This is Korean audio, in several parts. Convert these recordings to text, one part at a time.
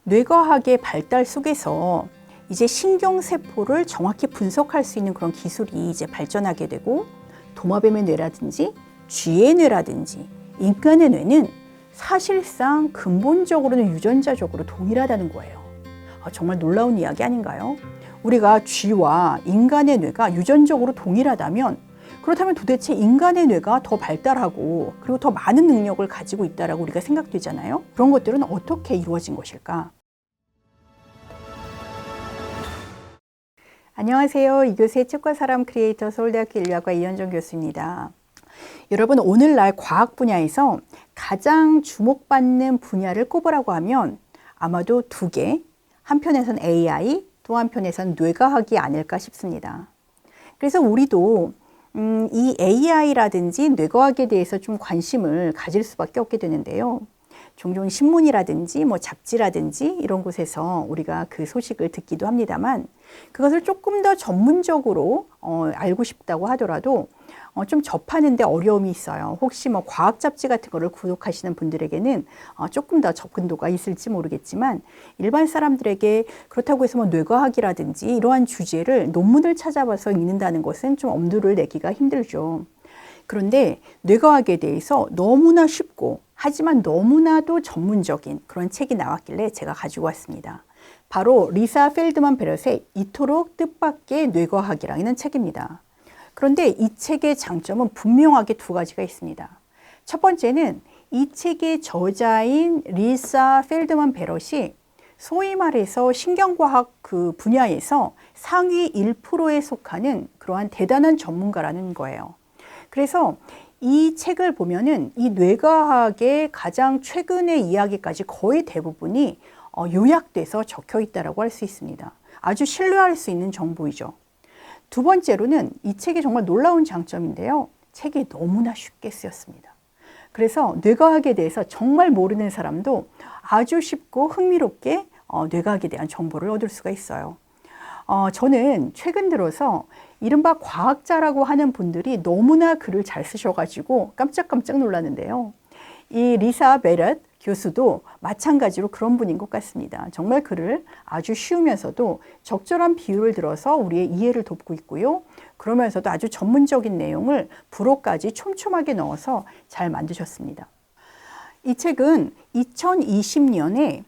뇌과학의 발달 속에서 이제 신경세포를 정확히 분석할 수 있는 그런 기술이 이제 발전하게 되고, 도마뱀의 뇌라든지 쥐의 뇌라든지 인간의 뇌는 사실상 근본적으로는 유전자적으로 동일하다는 거예요. 정말 놀라운 이야기 아닌가요? 우리가 쥐와 인간의 뇌가 유전적으로 동일하다면, 그렇다면 도대체 인간의 뇌가 더 발달하고 그리고 더 많은 능력을 가지고 있다라고 우리가 생각되잖아요. 그런 것들은 어떻게 이루어진 것일까? 안녕하세요. 이교수의 치과 사람 크리에이터 서울대학교 인류학과 이현정 교수입니다. 여러분, 오늘날 과학 분야에서 가장 주목받는 분야를 꼽으라고 하면 아마도 두 개, 한편에선 AI, 또 한편에선 뇌과학이 아닐까 싶습니다. 그래서 우리도 이 AI라든지 뇌과학에 대해서 좀 관심을 가질 수밖에 없게 되는데요. 종종 신문이라든지 잡지라든지 이런 곳에서 우리가 그 소식을 듣기도 합니다만, 그것을 조금 더 전문적으로 알고 싶다고 하더라도 좀 접하는데 어려움이 있어요. 혹시 과학 잡지 같은 거를 구독하시는 분들에게는 조금 더 접근도가 있을지 모르겠지만, 일반 사람들에게 그렇다고 해서 뇌과학이라든지 이러한 주제를 논문을 찾아봐서 읽는다는 것은 좀 엄두를 내기가 힘들죠. 그런데 뇌과학에 대해서 너무나 쉽고 하지만 너무나도 전문적인 그런 책이 나왔길래 제가 가지고 왔습니다. 바로 리사 펠드만 베럿의 이토록 뜻밖의 뇌과학이라는 책입니다. 그런데 이 책의 장점은 분명하게 두 가지가 있습니다. 첫 번째는 이 책의 저자인 리사 펠드만 베럿이 소위 말해서 신경과학 그 분야에서 상위 1%에 속하는 그러한 대단한 전문가라는 거예요. 그래서 이 책을 보면은 이 뇌과학의 가장 최근의 이야기까지 거의 대부분이 요약돼서 적혀 있다라고 할 수 있습니다. 아주 신뢰할 수 있는 정보이죠. 두 번째로는 이 책이 정말 놀라운 장점인데요. 책이 너무나 쉽게 쓰였습니다. 그래서 뇌과학에 대해서 정말 모르는 사람도 아주 쉽고 흥미롭게 뇌과학에 대한 정보를 얻을 수가 있어요. 저는 최근 들어서 이른바 과학자라고 하는 분들이 너무나 글을 잘 쓰셔가지고 깜짝깜짝 놀랐는데요. 이 리사 베럿 교수도 마찬가지로 그런 분인 것 같습니다. 정말 글을 아주 쉬우면서도 적절한 비율을 들어서 우리의 이해를 돕고 있고요. 그러면서도 아주 전문적인 내용을 불어까지 촘촘하게 넣어서 잘 만드셨습니다. 이 책은 2020년에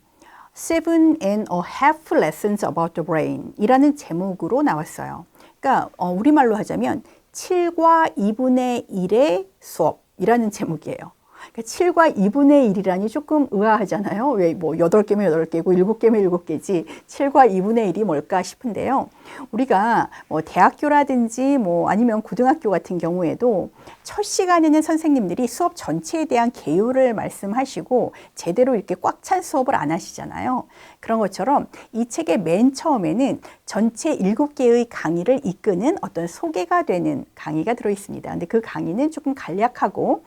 Seven and a Half Lessons About the Brain 이라는 제목으로 나왔어요. 그러니까 우리말로 하자면 7과 2분의 1의 수업이라는 제목이에요. 그러니까 7과 2분의 1이라니 조금 의아하잖아요. 왜 8개면 8개고 7개면 7개지 7과 2분의 1이 뭘까 싶은데요. 우리가 대학교라든지 아니면 고등학교 같은 경우에도 첫 시간에는 선생님들이 수업 전체에 대한 개요를 말씀하시고 제대로 이렇게 꽉 찬 수업을 안 하시잖아요. 그런 것처럼 이 책의 맨 처음에는 전체 7개의 강의를 이끄는 어떤 소개가 되는 강의가 들어 있습니다. 근데 그 강의는 조금 간략하고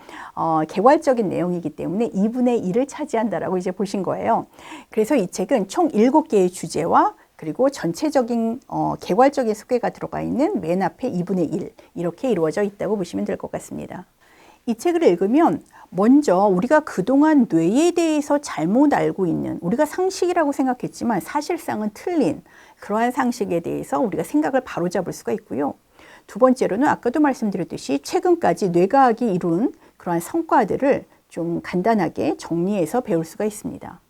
개괄적인 내용이기 때문에 2분의 1을 차지한다라고 이제 보신 거예요. 그래서 이 책은 총 7개의 주제와 그리고 전체적인 개괄적인 소개가 들어가 있는 맨 앞에 2분의 1 이렇게 이루어져 있다고 보시면 될 것 같습니다. 이 책을 읽으면 먼저 우리가 그동안 뇌에 대해서 잘못 알고 있는, 우리가 상식이라고 생각했지만 사실상은 틀린 그러한 상식에 대해서 우리가 생각을 바로잡을 수가 있고요. 두 번째로는 아까도 말씀드렸듯이 최근까지 뇌과학이 이룬 그러한 성과들을 좀 간단하게 정리해서 배울 수가 있습니다.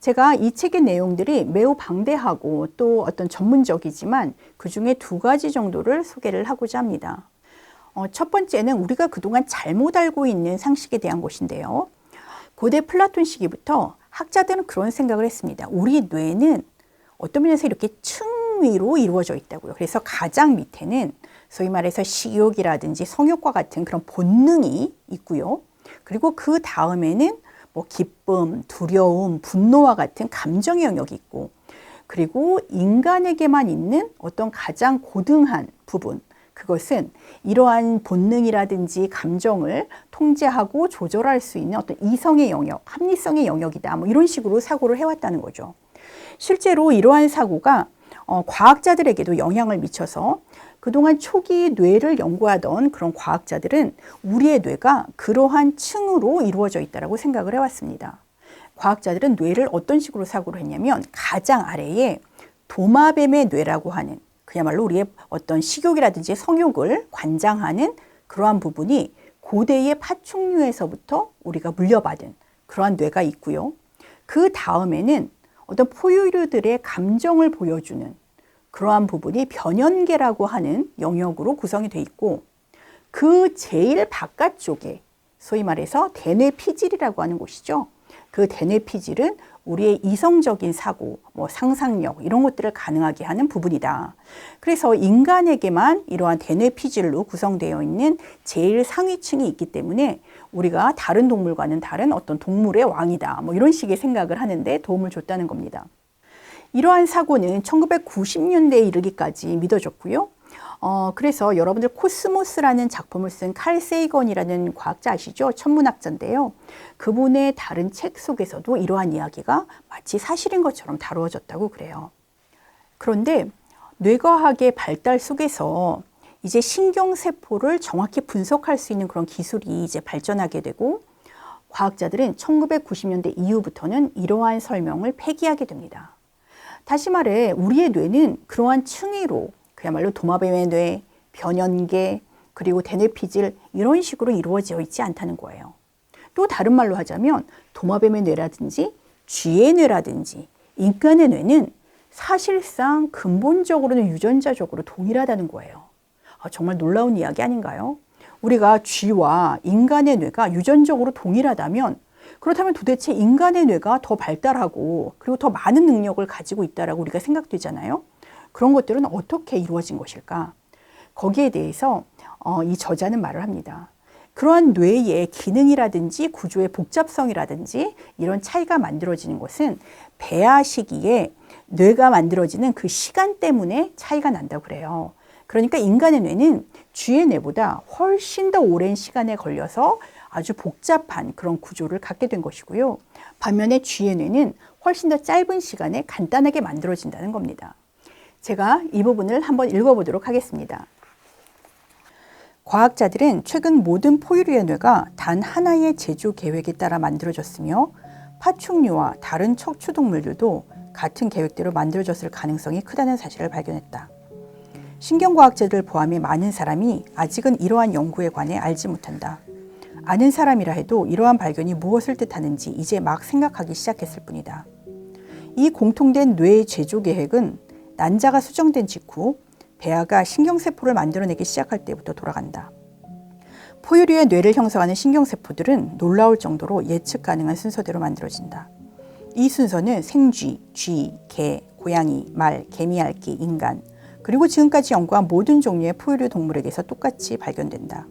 제가 이 책의 내용들이 매우 방대하고 또 어떤 전문적이지만 그 중에 두 가지 정도를 소개를 하고자 합니다. 첫 번째는 우리가 그동안 잘못 알고 있는 상식에 대한 것인데요. 고대 플라톤 시기부터 학자들은 그런 생각을 했습니다. 우리 뇌는 어떤 면에서 이렇게 층 위로 이루어져 있다고요. 그래서 가장 밑에는 소위 말해서 식욕이라든지 성욕과 같은 그런 본능이 있고요. 그리고 그 다음에는 기쁨, 두려움, 분노와 같은 감정의 영역이 있고, 그리고 인간에게만 있는 어떤 가장 고등한 부분, 그것은 이러한 본능이라든지 감정을 통제하고 조절할 수 있는 어떤 이성의 영역, 합리성의 영역이다. 이런 식으로 사고를 해왔다는 거죠. 실제로 이러한 사고가 과학자들에게도 영향을 미쳐서 그동안 초기 뇌를 연구하던 그런 과학자들은 우리의 뇌가 그러한 층으로 이루어져 있다고 생각을 해왔습니다. 과학자들은 뇌를 어떤 식으로 사고를 했냐면 가장 아래에 도마뱀의 뇌라고 하는, 그야말로 우리의 어떤 식욕이라든지 성욕을 관장하는 그러한 부분이 고대의 파충류에서부터 우리가 물려받은 그러한 뇌가 있고요. 그 다음에는 어떤 포유류들의 감정을 보여주는 그러한 부분이 변연계라고 하는 영역으로 구성이 돼 있고, 그 제일 바깥쪽에 소위 말해서 대뇌피질이라고 하는 곳이죠. 그 대뇌피질은 우리의 이성적인 사고, 상상력 이런 것들을 가능하게 하는 부분이다. 그래서 인간에게만 이러한 대뇌피질로 구성되어 있는 제일 상위층이 있기 때문에 우리가 다른 동물과는 다른 어떤 동물의 왕이다. 이런 식의 생각을 하는데 도움을 줬다는 겁니다. 이러한 사고는 1990년대에 이르기까지 믿어졌고요. 그래서 여러분들 코스모스라는 작품을 쓴 칼 세이건이라는 과학자 아시죠? 천문학자인데요. 그분의 다른 책 속에서도 이러한 이야기가 마치 사실인 것처럼 다루어졌다고 그래요. 그런데 뇌과학의 발달 속에서 이제 신경세포를 정확히 분석할 수 있는 그런 기술이 이제 발전하게 되고, 과학자들은 1990년대 이후부터는 이러한 설명을 폐기하게 됩니다. 다시 말해 우리의 뇌는 그러한 층위로, 그야말로 도마뱀의 뇌, 변연계, 그리고 대뇌피질 이런 식으로 이루어져 있지 않다는 거예요. 또 다른 말로 하자면 도마뱀의 뇌라든지 쥐의 뇌라든지 인간의 뇌는 사실상 근본적으로는 유전자적으로 동일하다는 거예요. 정말 놀라운 이야기 아닌가요? 우리가 쥐와 인간의 뇌가 유전적으로 동일하다면, 그렇다면 도대체 인간의 뇌가 더 발달하고 그리고 더 많은 능력을 가지고 있다라고 우리가 생각되잖아요. 그런 것들은 어떻게 이루어진 것일까? 거기에 대해서 이 저자는 말을 합니다. 그러한 뇌의 기능이라든지 구조의 복잡성이라든지 이런 차이가 만들어지는 것은 배아 시기에 뇌가 만들어지는 그 시간 때문에 차이가 난다고 그래요. 그러니까 인간의 뇌는 쥐의 뇌보다 훨씬 더 오랜 시간에 걸려서 아주 복잡한 그런 구조를 갖게 된 것이고요. 반면에 쥐의 뇌는 훨씬 더 짧은 시간에 간단하게 만들어진다는 겁니다. 제가 이 부분을 한번 읽어보도록 하겠습니다. 과학자들은 최근 모든 포유류의 뇌가 단 하나의 제조 계획에 따라 만들어졌으며 파충류와 다른 척추동물들도 같은 계획대로 만들어졌을 가능성이 크다는 사실을 발견했다. 신경과학자들을 포함해 많은 사람이 아직은 이러한 연구에 관해 알지 못한다. 아는 사람이라 해도 이러한 발견이 무엇을 뜻하는지 이제 막 생각하기 시작했을 뿐이다. 이 공통된 뇌의 제조 계획은 난자가 수정된 직후 배아가 신경세포를 만들어내기 시작할 때부터 돌아간다. 포유류의 뇌를 형성하는 신경세포들은 놀라울 정도로 예측 가능한 순서대로 만들어진다. 이 순서는 생쥐, 쥐, 개, 고양이, 말, 개미핥기, 인간, 그리고 지금까지 연구한 모든 종류의 포유류 동물에게서 똑같이 발견된다.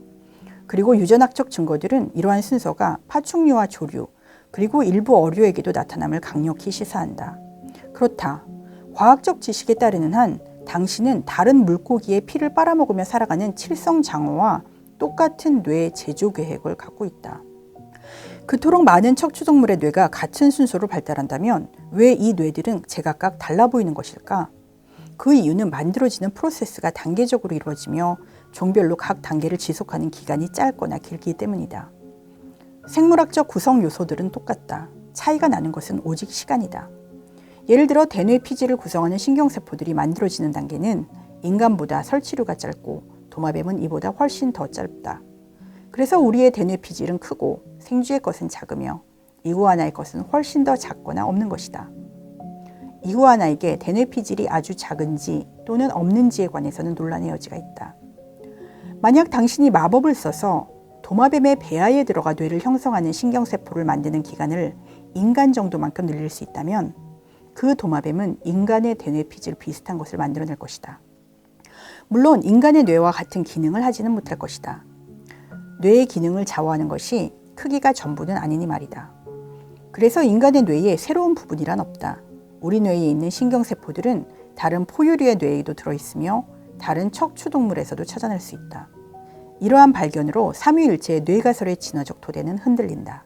그리고 유전학적 증거들은 이러한 순서가 파충류와 조류, 그리고 일부 어류에게도 나타남을 강력히 시사한다. 그렇다. 과학적 지식에 따르는 한 당신은 다른 물고기의 피를 빨아먹으며 살아가는 칠성장어와 똑같은 뇌 제조 계획을 갖고 있다. 그토록 많은 척추동물의 뇌가 같은 순서로 발달한다면 왜 이 뇌들은 제각각 달라 보이는 것일까? 그 이유는 만들어지는 프로세스가 단계적으로 이루어지며 종별로 각 단계를 지속하는 기간이 짧거나 길기 때문이다. 생물학적 구성 요소들은 똑같다. 차이가 나는 것은 오직 시간이다. 예를 들어 대뇌피질을 구성하는 신경세포들이 만들어지는 단계는 인간보다 설치류가 짧고 도마뱀은 이보다 훨씬 더 짧다. 그래서 우리의 대뇌피질은 크고 생쥐의 것은 작으며 이구아나의 것은 훨씬 더 작거나 없는 것이다. 이구아나에게 대뇌피질이 아주 작은지 또는 없는지에 관해서는 논란의 여지가 있다. 만약 당신이 마법을 써서 도마뱀의 배아에 들어가 뇌를 형성하는 신경세포를 만드는 기간을 인간 정도만큼 늘릴 수 있다면 그 도마뱀은 인간의 대뇌피질 비슷한 것을 만들어낼 것이다. 물론 인간의 뇌와 같은 기능을 하지는 못할 것이다. 뇌의 기능을 좌우하는 것이 크기가 전부는 아니니 말이다. 그래서 인간의 뇌에 새로운 부분이란 없다. 우리 뇌에 있는 신경세포들은 다른 포유류의 뇌에도 들어있으며 다른 척추동물에서도 찾아낼 수 있다. 이러한 발견으로 삼위일체의 뇌가설의 진화적 토대는 흔들린다.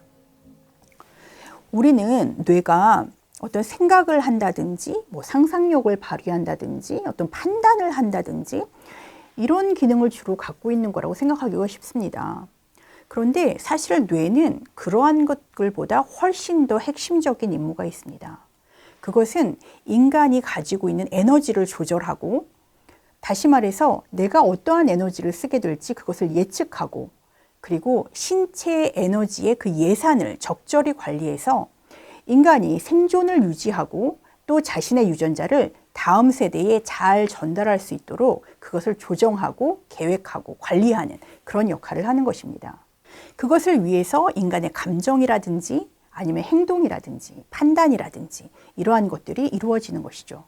우리는 뇌가 어떤 생각을 한다든지 상상력을 발휘한다든지 어떤 판단을 한다든지 이런 기능을 주로 갖고 있는 거라고 생각하기가 쉽습니다. 그런데 사실 뇌는 그러한 것들보다 훨씬 더 핵심적인 임무가 있습니다. 그것은 인간이 가지고 있는 에너지를 조절하고, 다시 말해서 내가 어떠한 에너지를 쓰게 될지 그것을 예측하고, 그리고 신체의 에너지의 그 예산을 적절히 관리해서 인간이 생존을 유지하고 또 자신의 유전자를 다음 세대에 잘 전달할 수 있도록 그것을 조정하고 계획하고 관리하는 그런 역할을 하는 것입니다. 그것을 위해서 인간의 감정이라든지 아니면 행동이라든지 판단이라든지 이러한 것들이 이루어지는 것이죠.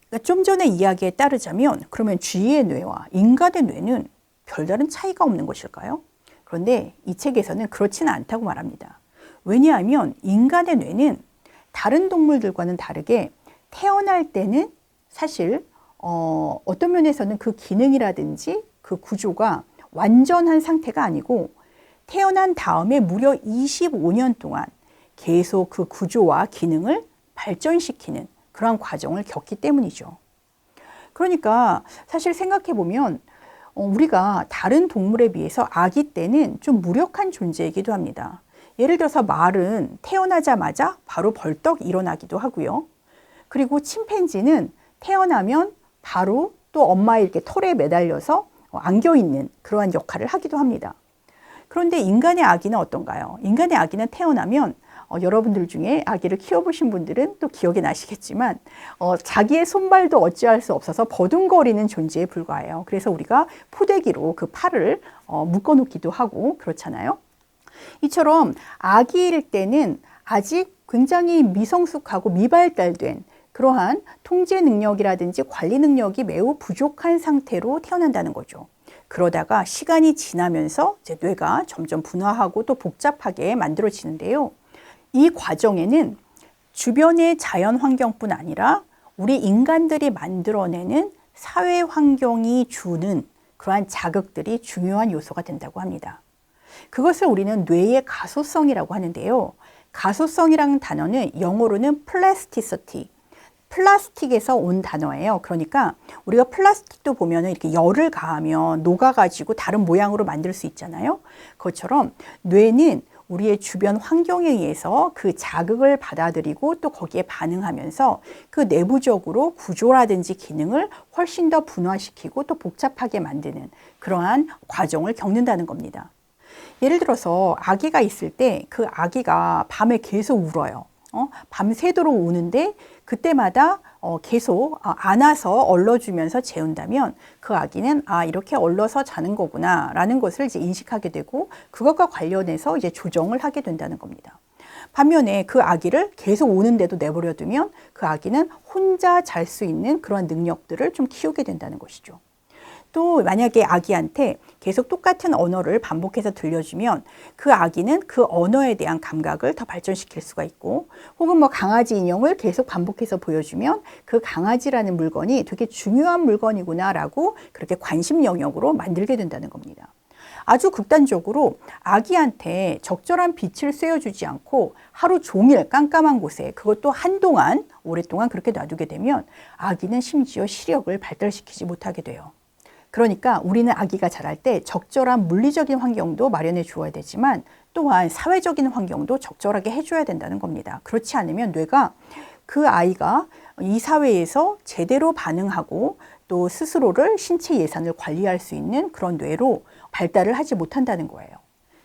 그러니까 좀 전에 이야기에 따르자면 그러면 쥐의 뇌와 인간의 뇌는 별다른 차이가 없는 것일까요? 그런데 이 책에서는 그렇지는 않다고 말합니다. 왜냐하면 인간의 뇌는 다른 동물들과는 다르게 태어날 때는 사실 어떤 면에서는 그 기능이라든지 그 구조가 완전한 상태가 아니고 태어난 다음에 무려 25년 동안 계속 그 구조와 기능을 발전시키는 그러한 과정을 겪기 때문이죠. 그러니까 사실 생각해 보면 우리가 다른 동물에 비해서 아기 때는 좀 무력한 존재이기도 합니다. 예를 들어서 말은 태어나자마자 바로 벌떡 일어나기도 하고요. 그리고 침팬지는 태어나면 바로 또 엄마의 이렇게 털에 매달려서 안겨있는 그러한 역할을 하기도 합니다. 그런데 인간의 아기는 어떤가요? 인간의 아기는 태어나면 여러분들 중에 아기를 키워보신 분들은 또 기억이 나시겠지만 자기의 손발도 어찌할 수 없어서 버둥거리는 존재에 불과해요. 그래서 우리가 포대기로 그 팔을 묶어놓기도 하고 그렇잖아요. 이처럼 아기일 때는 아직 굉장히 미성숙하고 미발달된 그러한 통제 능력이라든지 관리 능력이 매우 부족한 상태로 태어난다는 거죠. 그러다가 시간이 지나면서 이제 뇌가 점점 분화하고 또 복잡하게 만들어지는데요. 이 과정에는 주변의 자연 환경뿐 아니라 우리 인간들이 만들어내는 사회 환경이 주는 그러한 자극들이 중요한 요소가 된다고 합니다. 그것을 우리는 뇌의 가소성이라고 하는데요. 가소성이라는 단어는 영어로는 plasticity, 플라스틱에서 온 단어예요. 그러니까 우리가 플라스틱도 보면은 이렇게 열을 가하면 녹아가지고 다른 모양으로 만들 수 있잖아요. 그것처럼 뇌는 우리의 주변 환경에 의해서 그 자극을 받아들이고 또 거기에 반응하면서 그 내부적으로 구조라든지 기능을 훨씬 더 분화시키고 또 복잡하게 만드는 그러한 과정을 겪는다는 겁니다. 예를 들어서 아기가 있을 때 그 아기가 밤에 계속 울어요. 밤새도록 우는데 그때마다 계속 안아서 얼러주면서 재운다면 그 아기는 이렇게 얼러서 자는 거구나 라는 것을 이제 인식하게 되고 그것과 관련해서 이제 조정을 하게 된다는 겁니다. 반면에 그 아기를 계속 우는데도 내버려 두면 그 아기는 혼자 잘 수 있는 그런 능력들을 좀 키우게 된다는 것이죠. 또 만약에 아기한테 계속 똑같은 언어를 반복해서 들려주면 그 아기는 그 언어에 대한 감각을 더 발전시킬 수가 있고, 혹은 뭐 강아지 인형을 계속 반복해서 보여주면 그 강아지라는 물건이 되게 중요한 물건이구나라고 그렇게 관심 영역으로 만들게 된다는 겁니다. 아주 극단적으로 아기한테 적절한 빛을 쐬어주지 않고 하루 종일 깜깜한 곳에 그것도 한동안 오랫동안 그렇게 놔두게 되면 아기는 심지어 시력을 발달시키지 못하게 돼요. 그러니까 우리는 아기가 자랄 때 적절한 물리적인 환경도 마련해 주어야 되지만 또한 사회적인 환경도 적절하게 해줘야 된다는 겁니다. 그렇지 않으면 뇌가 그 아이가 이 사회에서 제대로 반응하고 또 스스로를 신체 예산을 관리할 수 있는 그런 뇌로 발달을 하지 못한다는 거예요.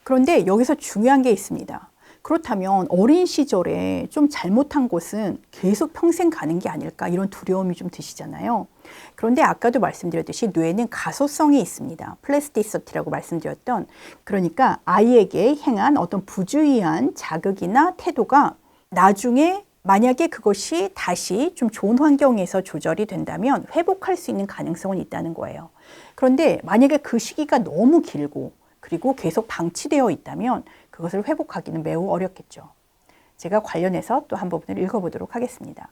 그런데 여기서 중요한 게 있습니다. 그렇다면 어린 시절에 좀 잘못한 것은 계속 평생 가는 게 아닐까 이런 두려움이 좀 드시잖아요. 그런데 아까도 말씀드렸듯이 뇌는 가소성이 있습니다. 플라스티시티라고 말씀드렸던, 그러니까 아이에게 행한 어떤 부주의한 자극이나 태도가 나중에 만약에 그것이 다시 좀 좋은 환경에서 조절이 된다면 회복할 수 있는 가능성은 있다는 거예요. 그런데 만약에 그 시기가 너무 길고 그리고 계속 방치되어 있다면 그것을 회복하기는 매우 어렵겠죠. 제가 관련해서 또 한 부분을 읽어보도록 하겠습니다.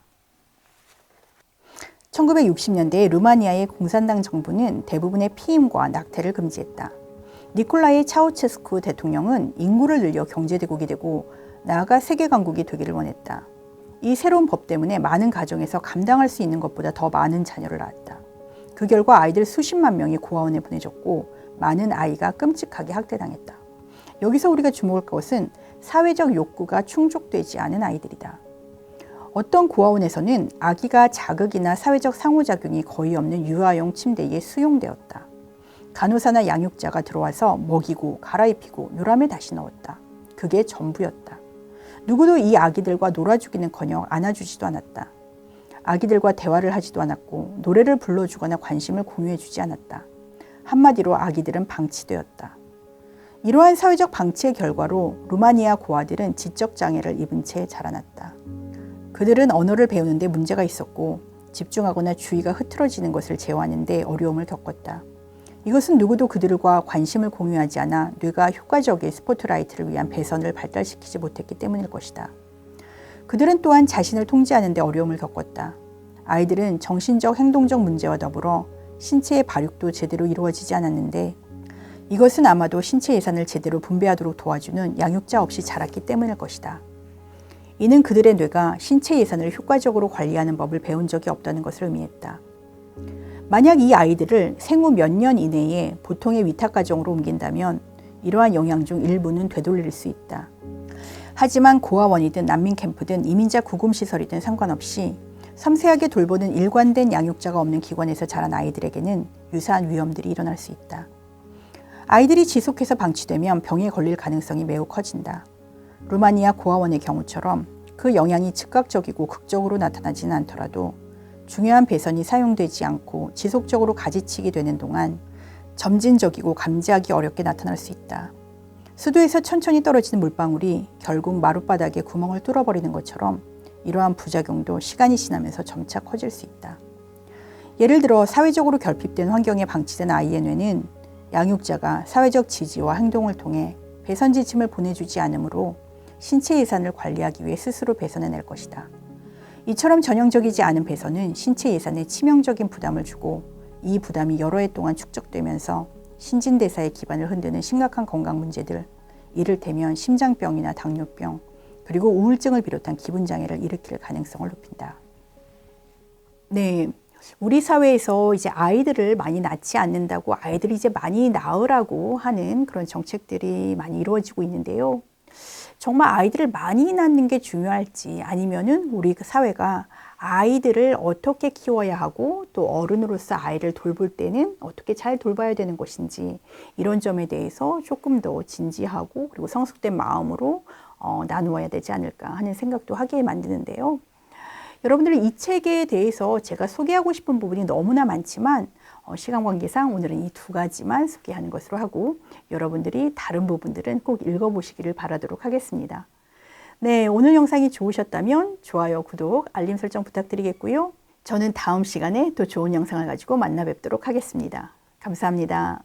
1960년대 루마니아의 공산당 정부는 대부분의 피임과 낙태를 금지했다. 니콜라이 차우체스쿠 대통령은 인구를 늘려 경제대국이 되고 나아가 세계 강국이 되기를 원했다. 이 새로운 법 때문에 많은 가정에서 감당할 수 있는 것보다 더 많은 자녀를 낳았다. 그 결과 아이들 수십만 명이 고아원에 보내졌고 많은 아이가 끔찍하게 학대당했다. 여기서 우리가 주목할 것은 사회적 욕구가 충족되지 않은 아이들이다. 어떤 고아원에서는 아기가 자극이나 사회적 상호작용이 거의 없는 유아용 침대에 수용되었다. 간호사나 양육자가 들어와서 먹이고 갈아입히고 요람에 다시 넣었다. 그게 전부였다. 누구도 이 아기들과 놀아주기는커녕 안아주지도 않았다. 아기들과 대화를 하지도 않았고 노래를 불러주거나 관심을 공유해주지 않았다. 한마디로 아기들은 방치되었다. 이러한 사회적 방치의 결과로 루마니아 고아들은 지적장애를 입은 채 자라났다. 그들은 언어를 배우는 데 문제가 있었고 집중하거나 주의가 흐트러지는 것을 제어하는 데 어려움을 겪었다. 이것은 누구도 그들과 관심을 공유하지 않아 뇌가 효과적인 스포트라이트를 위한 배선을 발달시키지 못했기 때문일 것이다. 그들은 또한 자신을 통제하는 데 어려움을 겪었다. 아이들은 정신적 행동적 문제와 더불어 신체의 발육도 제대로 이루어지지 않았는데 이것은 아마도 신체 예산을 제대로 분배하도록 도와주는 양육자 없이 자랐기 때문일 것이다. 이는 그들의 뇌가 신체 예산을 효과적으로 관리하는 법을 배운 적이 없다는 것을 의미했다. 만약 이 아이들을 생후 몇 년 이내에 보통의 위탁가정으로 옮긴다면 이러한 영향 중 일부는 되돌릴 수 있다. 하지만 고아원이든 난민캠프든 이민자 구금시설이든 상관없이 섬세하게 돌보는 일관된 양육자가 없는 기관에서 자란 아이들에게는 유사한 위험들이 일어날 수 있다. 아이들이 지속해서 방치되면 병에 걸릴 가능성이 매우 커진다. 루마니아 고아원의 경우처럼 그 영향이 즉각적이고 극적으로 나타나지는 않더라도 중요한 배선이 사용되지 않고 지속적으로 가지치게 되는 동안 점진적이고 감지하기 어렵게 나타날 수 있다. 수도에서 천천히 떨어지는 물방울이 결국 마룻바닥에 구멍을 뚫어버리는 것처럼 이러한 부작용도 시간이 지나면서 점차 커질 수 있다. 예를 들어 사회적으로 결핍된 환경에 방치된 아이의 뇌는 양육자가 사회적 지지와 행동을 통해 배선 지침을 보내주지 않으므로 신체 예산을 관리하기 위해 스스로 배선해낼 것이다. 이처럼 전형적이지 않은 배선은 신체 예산에 치명적인 부담을 주고 이 부담이 여러 해 동안 축적되면서 신진대사의 기반을 흔드는 심각한 건강 문제들, 이를테면 심장병이나 당뇨병, 그리고 우울증을 비롯한 기분장애를 일으킬 가능성을 높인다. 네, 우리 사회에서 이제 아이들을 많이 낳지 않는다고 아이들이 이제 많이 낳으라고 하는 그런 정책들이 많이 이루어지고 있는데요. 정말 아이들을 많이 낳는 게 중요할지 아니면은 우리 사회가 아이들을 어떻게 키워야 하고 또 어른으로서 아이를 돌볼 때는 어떻게 잘 돌봐야 되는 것인지 이런 점에 대해서 조금 더 진지하고 그리고 성숙된 마음으로 나누어야 되지 않을까 하는 생각도 하게 만드는데요. 여러분들 이 책에 대해서 제가 소개하고 싶은 부분이 너무나 많지만 시간 관계상 오늘은 이 두 가지만 소개하는 것으로 하고 여러분들이 다른 부분들은 꼭 읽어보시기를 바라도록 하겠습니다. 네, 오늘 영상이 좋으셨다면 좋아요, 구독, 알림 설정 부탁드리겠고요. 저는 다음 시간에 또 좋은 영상을 가지고 만나 뵙도록 하겠습니다. 감사합니다.